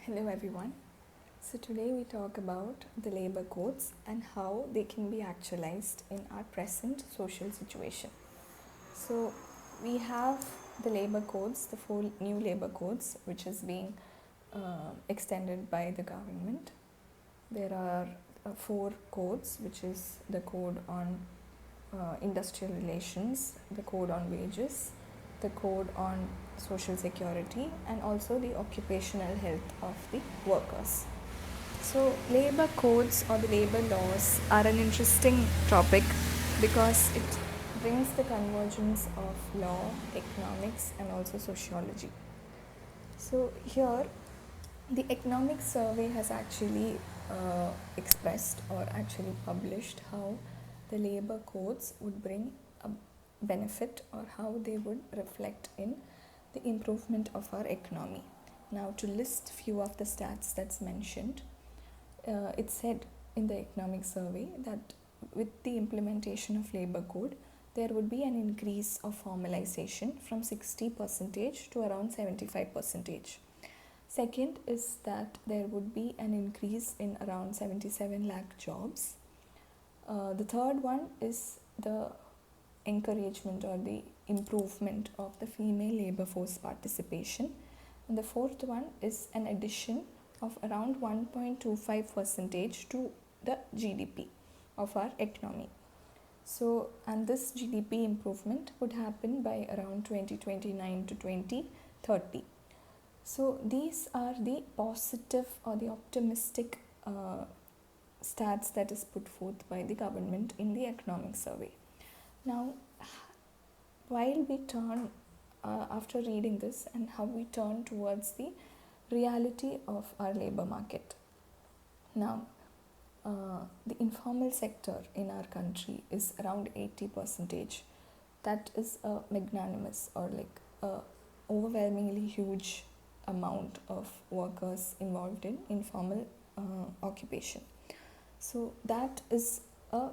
Hello everyone. So today we talk about the labor codes and how they can be actualized in our present social situation. So we have the labor codes, the four new labor codes which is being extended by the government. There are four codes, which is the code on industrial relations, the code on wages, the code on social security, and also the occupational health of the workers. So, labor codes or the labor laws are an interesting topic because it brings the convergence of law, economics, and also sociology. So, here the economic survey has actually expressed or actually published how the labor codes would bring a benefit or how they would reflect in the improvement of our economy. Now, to list few of the stats that's mentioned, it said in the economic survey that with the implementation of labor code, there would be an increase of formalization from 60% to around 75%. Second is that there would be an increase in around 77 lakh jobs. The third one is the encouragement or the improvement of the female labor force participation. And the fourth one is an addition of around 1.25% to the GDP of our economy. So, and this GDP improvement would happen by around 2029 to 2030. So, these are the positive or the optimistic stats that is put forth by the government in the economic survey. Now, while we turn after reading this and how we turn towards the reality of our labor market. Now, the informal sector in our country is around 80%. That is a magnanimous or like a overwhelmingly huge amount of workers involved in informal occupation. So that is a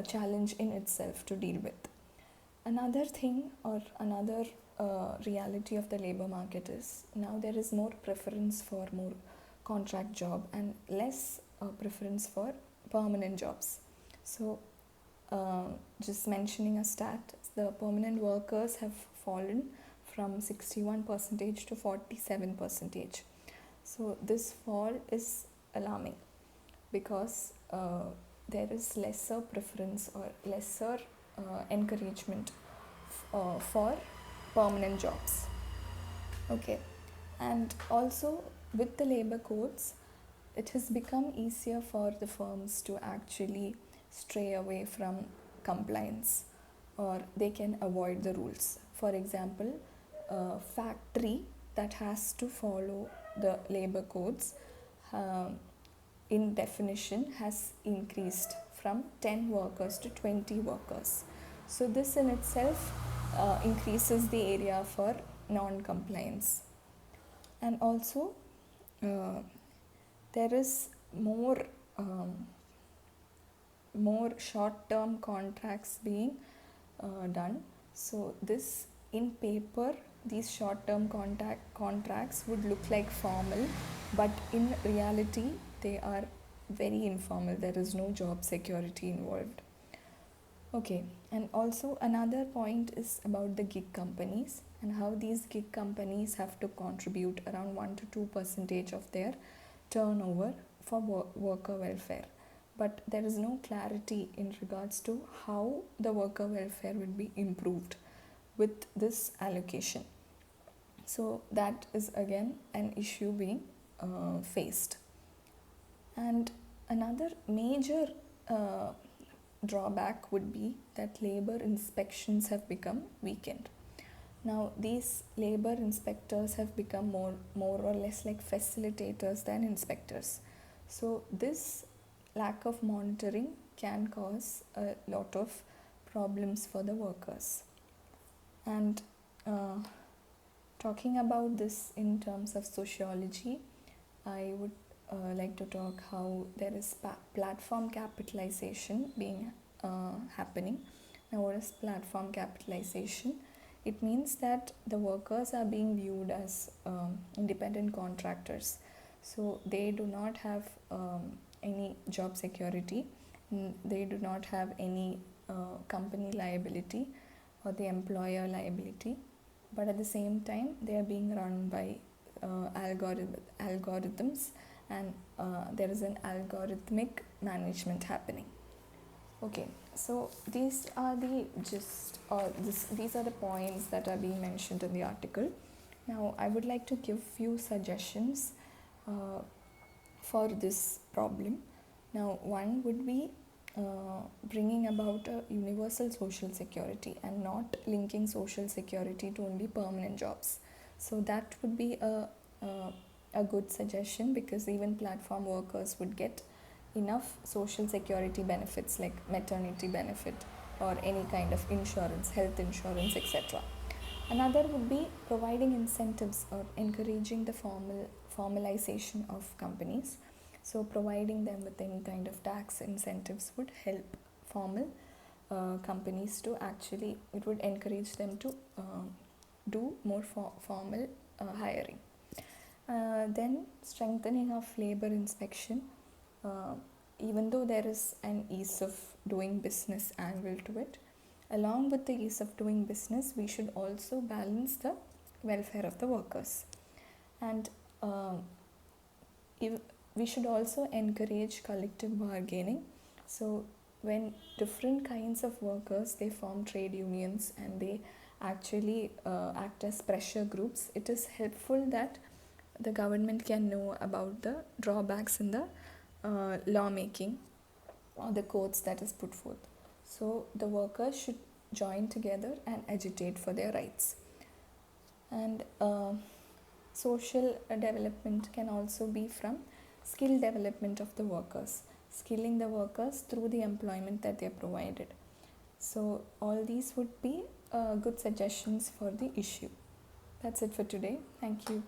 challenge in itself to deal with. Another thing or another reality of the labor market is now there is more preference for more contract job and less preference for permanent jobs. So just mentioning a stat, the permanent workers have fallen from 61% to 47%. So this fall is alarming because there is lesser preference or lesser encouragement for permanent jobs. Okay, and also with the labor codes, it has become easier for the firms to actually stray away from compliance or they can avoid the rules. For example, a factory that has to follow the labor codes in definition has increased from 10 workers to 20 workers. So this in itself increases the area for non-compliance. And also there is more short-term contracts being done. So this in paper, these short-term contracts would look like formal, but in reality they are very informal. There is no job security involved. Okay, and also another point is about the gig companies and how these gig companies have to contribute around 1 to 2% of their turnover for worker welfare. But there is no clarity in regards to how the worker welfare would be improved with this allocation. So that is again an issue being faced. And another major drawback would be that labor inspections have become weakened. Now, these labor inspectors have become more or less like facilitators than inspectors. So, this lack of monitoring can cause a lot of problems for the workers. And talking about this in terms of sociology, I would like to talk how there is platform capitalization being happening. Now, what is platform capitalization? It means that the workers are being viewed as independent contractors. So they do not have any job security, they do not have any company liability or the employer liability, but at the same time they are being run by algorithms, and there is an algorithmic management happening. Okay, so these are the these are the points that are being mentioned in the article. Now I would like to give few suggestions uh, for this problem. Now one would be bringing about a universal social security and not linking social security to only permanent jobs. So that would be a good suggestion, because even platform workers would get enough social security benefits like maternity benefit or any kind of insurance, health insurance, etc. Another would be providing incentives or encouraging the formalization of companies. So providing them with any kind of tax incentives would help formal companies to actually, it would encourage them to do more formal hiring. Then strengthening of labor inspection. Uh, Even though there is an ease of doing business angle to it, along with the ease of doing business, we should also balance the welfare of the workers. And we should also encourage collective bargaining. So when different kinds of workers, they form trade unions and they actually act as pressure groups, it is helpful that the government can know about the drawbacks in the lawmaking or the codes that is put forth. So the workers should join together and agitate for their rights. And social development can also be from skill development of the workers, skilling the workers through the employment that they are provided. So all these would be good suggestions for the issue. That's it for today. Thank you.